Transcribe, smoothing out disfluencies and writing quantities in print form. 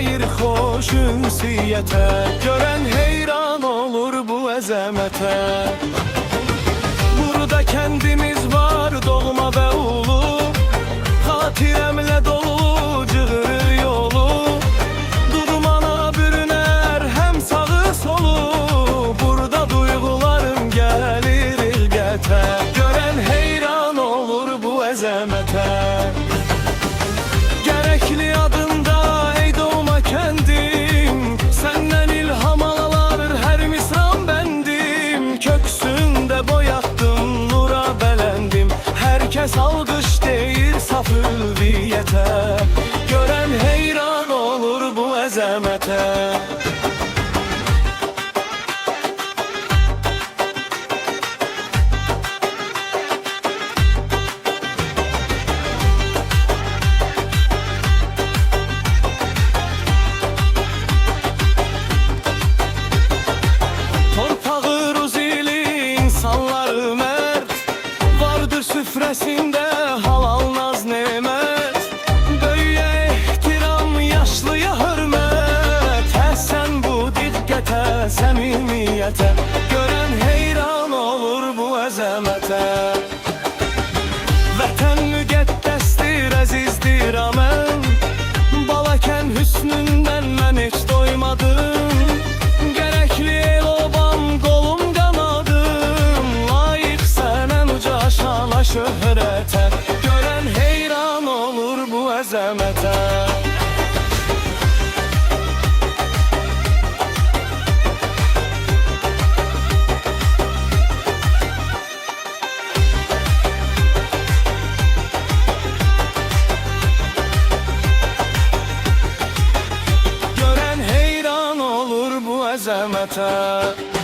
deyir xoş ünsiyyətə. Görən heyran olur bu əzəmətə. Burada kəndimiz var, doğma və ulu, xatirəmlə dolu cığır yolu. Durmana bürünər həm sağı solu, burada duyğularım gəlir ilqətə. Görən heyran olur bu əzəmətə. Gərəkli adında ey doğma kəndim, səndən ilham alalar hər misran bəndim. Köksündə boyatdım, nura bələndim, hər kəs alqış deyir saf ülviyyətə. Görən heyran olur bu əzəmətə. Süfrəsində halal naz nemət, böyüyə ehtiram, yaşlıya hörmət. Həsən bu diqqətə, səmimiyyətə, görən heyran olur bu əzəmətə. Vətən müqəddəsdir, əzizdir amən, Balakən hüsnündən mən heç doymadım. Gərəkli el obam, qolum qanadım, layiq sənən uca şana şöhrətə. Görən heyran olur bu əzəmətə. Görən heyran olur bu əzəmətə.